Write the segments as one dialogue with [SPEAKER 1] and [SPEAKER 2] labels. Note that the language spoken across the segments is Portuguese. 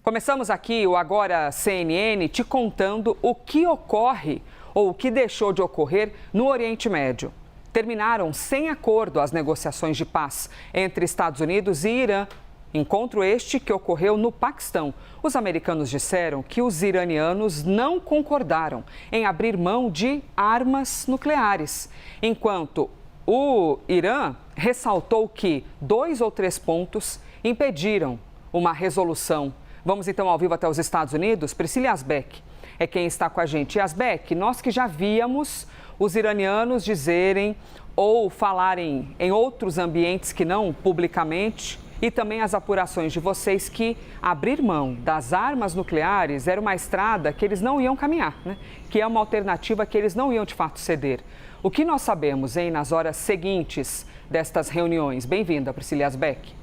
[SPEAKER 1] Começamos aqui o Agora CNN te contando o que ocorre ou o que deixou de ocorrer no Oriente Médio. Terminaram sem acordo as negociações de paz entre Estados Unidos e Irã. Encontro este que ocorreu no Paquistão. Os americanos disseram que os iranianos não concordaram em abrir mão de armas nucleares, enquanto o Irã ressaltou que 2 ou 3 pontos impediram uma resolução. Vamos então ao vivo até os Estados Unidos. Priscila Yazbek é quem está com a gente. Yazbek, nós que já víamos os iranianos dizerem ou falarem em outros ambientes que não publicamente, e também as apurações de vocês que abrir mão das armas nucleares era uma estrada que eles não iam caminhar, né? Que é uma alternativa que eles não iam de fato ceder. O que nós sabemos, hein, nas horas seguintes destas reuniões? Bem-vinda, Priscila Yazbek.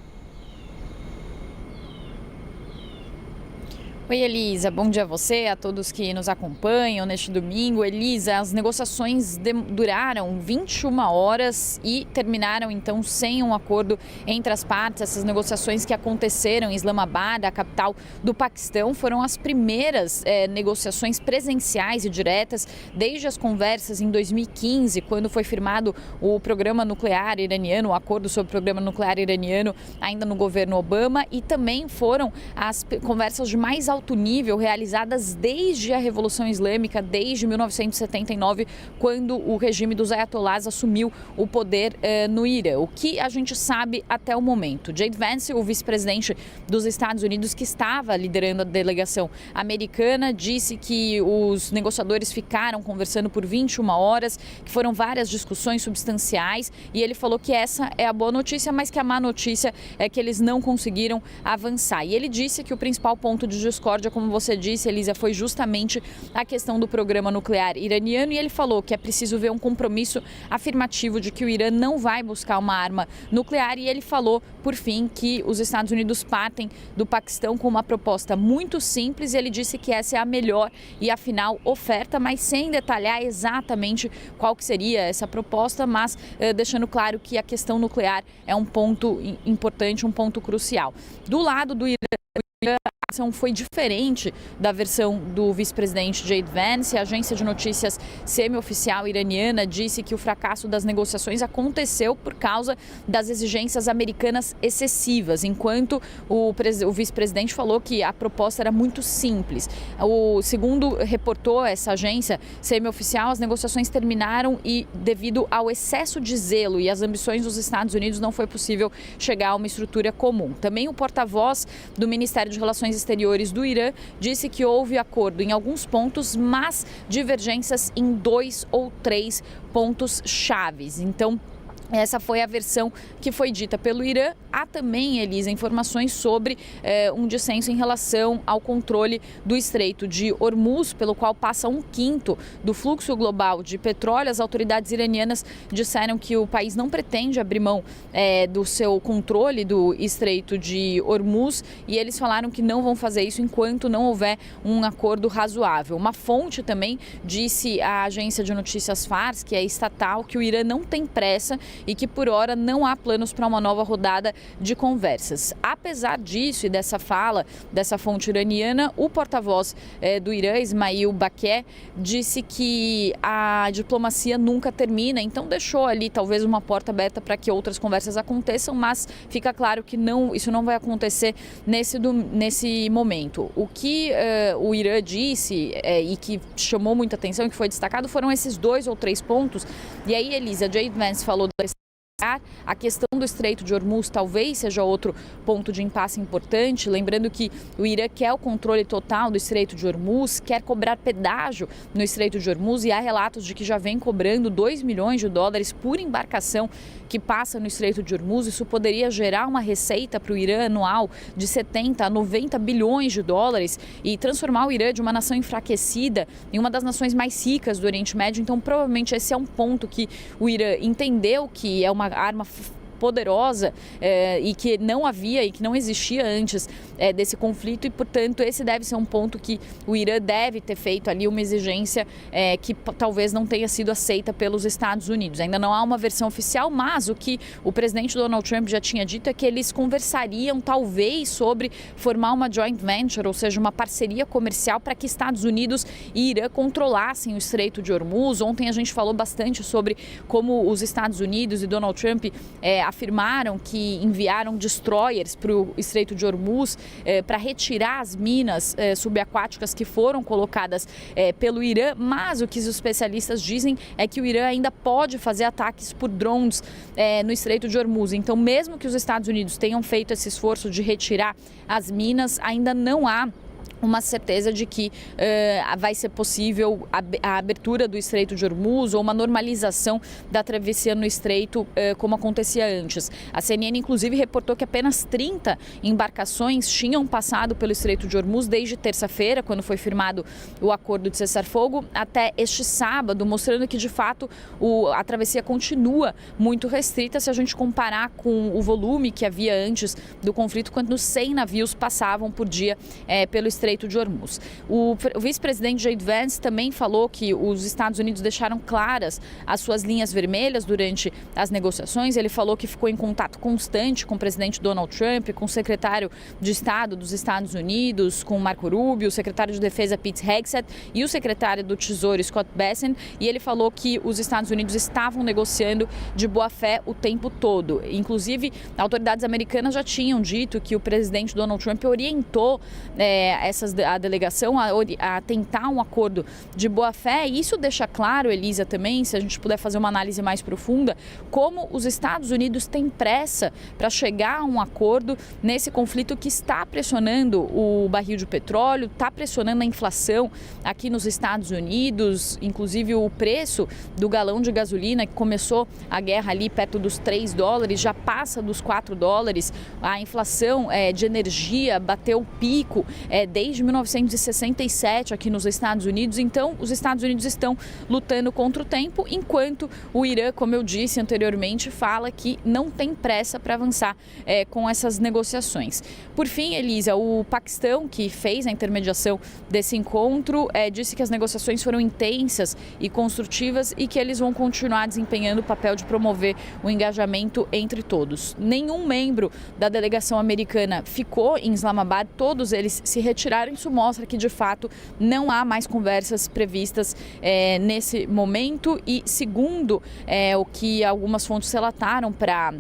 [SPEAKER 2] Oi, Elisa. Bom dia a você, a todos que nos acompanham neste domingo. Elisa, as negociações duraram 21 horas e terminaram, então, sem um acordo entre as partes. Essas negociações que aconteceram em Islamabad, a capital do Paquistão, foram as primeiras negociações presenciais e diretas desde as conversas em 2015, quando foi firmado o programa nuclear iraniano, o acordo sobre o programa nuclear iraniano, ainda no governo Obama, e também foram as conversas de mais alto nível realizadas desde a Revolução Islâmica, desde 1979, quando o regime dos ayatolás assumiu o poder no Irã. O que a gente sabe até o momento? J.D. Vance, o vice-presidente dos Estados Unidos, que estava liderando a delegação americana, disse que os negociadores ficaram conversando por 21 horas, que foram várias discussões substanciais, e ele falou que essa é a boa notícia, mas que a má notícia é que eles não conseguiram avançar. E ele disse que o principal ponto de discórdia, como você disse, Elisa, foi justamente a questão do programa nuclear iraniano, e ele falou que é preciso ver um compromisso afirmativo de que o Irã não vai buscar uma arma nuclear, e ele falou, por fim, que os Estados Unidos partem do Paquistão com uma proposta muito simples, e ele disse que essa é a melhor e a final oferta, mas sem detalhar exatamente qual que seria essa proposta, mas deixando claro que a questão nuclear é um ponto importante, um ponto crucial. Do lado do Irã, a ação foi diferente da versão do vice-presidente J.D. Vance. A agência de notícias semi-oficial iraniana disse que o fracasso das negociações aconteceu por causa das exigências americanas excessivas, enquanto o vice-presidente falou que a proposta era muito simples. Segundo reportou essa agência semi-oficial, as negociações terminaram e, devido ao excesso de zelo e às ambições dos Estados Unidos, não foi possível chegar a uma estrutura comum. Também o porta-voz do Ministério de Relações Exteriores do Irã disse que houve acordo em alguns pontos, mas divergências em 2 ou 3 pontos chaves. Então, essa foi a versão que foi dita pelo Irã. Há também, Elisa, informações sobre um dissenso em relação ao controle do Estreito de Hormuz, pelo qual passa 1/5 do fluxo global de petróleo. As autoridades iranianas disseram que o país não pretende abrir mão do seu controle do Estreito de Hormuz, e eles falaram que não vão fazer isso enquanto não houver um acordo razoável. Uma fonte também disse à agência de notícias Fars, que é estatal, que o Irã não tem pressa e que, por hora, não há planos para uma nova rodada de conversas. Apesar disso e dessa fala dessa fonte iraniana, o porta-voz do Irã, Ismail Baqi, disse que a diplomacia nunca termina, então deixou ali talvez uma porta aberta para que outras conversas aconteçam, mas fica claro que isso não vai acontecer nesse momento. O que o Irã disse e que chamou muita atenção e que foi destacado foram esses 2 ou 3 pontos. E aí, Elisa, J.D. Vance falou a questão do Estreito de Hormuz talvez seja outro ponto de impasse importante, lembrando que o Irã quer o controle total do Estreito de Hormuz, quer cobrar pedágio no Estreito de Hormuz, e há relatos de que já vem cobrando $2 milhões por embarcação que passa no Estreito de Hormuz. Isso poderia gerar uma receita para o Irã anual de 70 a 90 bilhões de dólares e transformar o Irã de uma nação enfraquecida em uma das nações mais ricas do Oriente Médio. Então, provavelmente esse é um ponto que o Irã entendeu que é uma arma poderosa e que não havia e que não existia antes desse conflito e, portanto, esse deve ser um ponto que o Irã deve ter feito ali uma exigência que talvez não tenha sido aceita pelos Estados Unidos. Ainda não há uma versão oficial, mas o que o presidente Donald Trump já tinha dito é que eles conversariam talvez sobre formar uma joint venture, ou seja, uma parceria comercial para que Estados Unidos e Irã controlassem o Estreito de Hormuz. Ontem a gente falou bastante sobre como os Estados Unidos e Donald Trump afirmaram que enviaram destroyers para o Estreito de Hormuz para retirar as minas subaquáticas que foram colocadas pelo Irã, mas o que os especialistas dizem é que o Irã ainda pode fazer ataques por drones no Estreito de Hormuz. Então, mesmo que os Estados Unidos tenham feito esse esforço de retirar as minas, ainda não há uma certeza de que vai ser possível a abertura do Estreito de Hormuz ou uma normalização da travessia no Estreito como acontecia antes. A CNN, inclusive, reportou que apenas 30 embarcações tinham passado pelo Estreito de Hormuz desde terça-feira, quando foi firmado o acordo de cessar-fogo, até este sábado, mostrando que, de fato, a travessia continua muito restrita se a gente comparar com o volume que havia antes do conflito, quando 100 navios passavam por dia pelo Estreito de Hormuz. O vice-presidente J.D. Vance também falou que os Estados Unidos deixaram claras as suas linhas vermelhas durante as negociações. Ele falou que ficou em contato constante com o presidente Donald Trump, com o secretário de Estado dos Estados Unidos, com Marco Rubio, o secretário de Defesa Pete Hegseth e o secretário do Tesouro Scott Bessent. E ele falou que os Estados Unidos estavam negociando de boa fé o tempo todo. Inclusive, autoridades americanas já tinham dito que o presidente Donald Trump orientou a delegação a tentar um acordo de boa-fé. E isso deixa claro, Elisa, também, se a gente puder fazer uma análise mais profunda, como os Estados Unidos têm pressa para chegar a um acordo nesse conflito que está pressionando o barril de petróleo, está pressionando a inflação aqui nos Estados Unidos, inclusive o preço do galão de gasolina, que começou a guerra ali perto dos $3, já passa dos $4. A inflação de energia bateu o pico desde 1967 aqui nos Estados Unidos. Então, os Estados Unidos estão lutando contra o tempo, enquanto o Irã, como eu disse anteriormente, fala que não tem pressa para avançar com essas negociações. Por fim, Elisa, o Paquistão, que fez a intermediação desse encontro, disse que as negociações foram intensas e construtivas e que eles vão continuar desempenhando o papel de promover o engajamento entre todos. Nenhum membro da delegação americana ficou em Islamabad, todos eles se retiraram. Isso mostra que, de fato, não há mais conversas previstas nesse momento e, segundo o que algumas fontes relataram para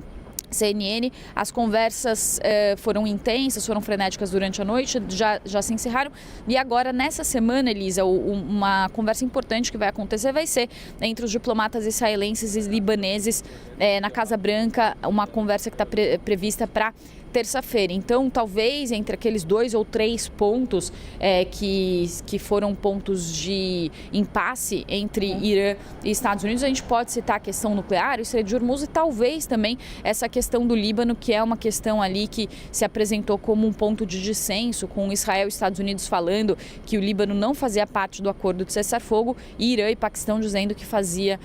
[SPEAKER 2] CNN, as conversas foram intensas, foram frenéticas durante a noite, já se encerraram. E agora, nessa semana, Elisa, uma conversa importante que vai acontecer vai ser entre os diplomatas israelenses e libaneses na Casa Branca, uma conversa que está prevista para terça-feira. Então, talvez entre aqueles 2 ou 3 pontos que foram pontos de impasse entre Irã e Estados Unidos, a gente pode citar a questão nuclear, o Estreito de Hormuz e talvez também essa questão do Líbano, que é uma questão ali que se apresentou como um ponto de dissenso, com Israel e Estados Unidos falando que o Líbano não fazia parte do acordo de cessar-fogo e Irã e Paquistão dizendo que fazia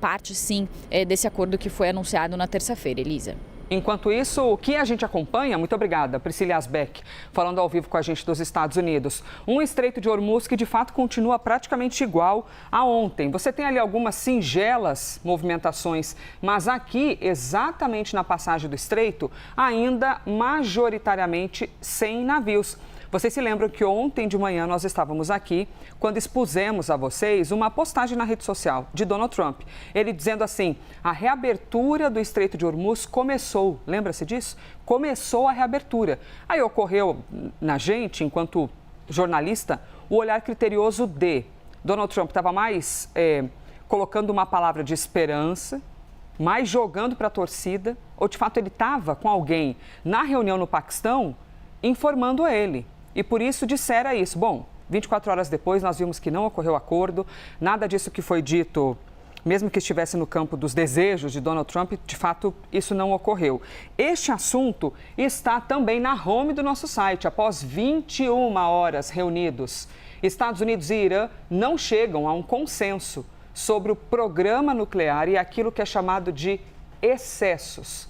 [SPEAKER 2] parte, sim, desse acordo que foi anunciado na terça-feira. Elisa.
[SPEAKER 1] Enquanto isso, o que a gente acompanha, muito obrigada, Priscila Asbeck, falando ao vivo com a gente dos Estados Unidos. Um Estreito de Hormuz que, de fato, continua praticamente igual a ontem. Você tem ali algumas singelas movimentações, mas aqui, exatamente na passagem do Estreito, ainda majoritariamente sem navios. Vocês se lembram que ontem de manhã nós estávamos aqui quando expusemos a vocês uma postagem na rede social de Donald Trump. Ele dizendo assim, a reabertura do Estreito de Hormuz começou. Lembra-se disso? Começou a reabertura. Aí ocorreu na gente, enquanto jornalista, o olhar criterioso de Donald Trump estava mais colocando uma palavra de esperança, mais jogando para a torcida, ou de fato ele estava com alguém na reunião no Paquistão informando ele. E por isso dissera isso. Bom, 24 horas depois nós vimos que não ocorreu acordo, nada disso que foi dito, mesmo que estivesse no campo dos desejos de Donald Trump, de fato isso não ocorreu. Este assunto está também na home do nosso site, após 21 horas reunidos. Estados Unidos e Irã não chegam a um consenso sobre o programa nuclear e aquilo que é chamado de excessos.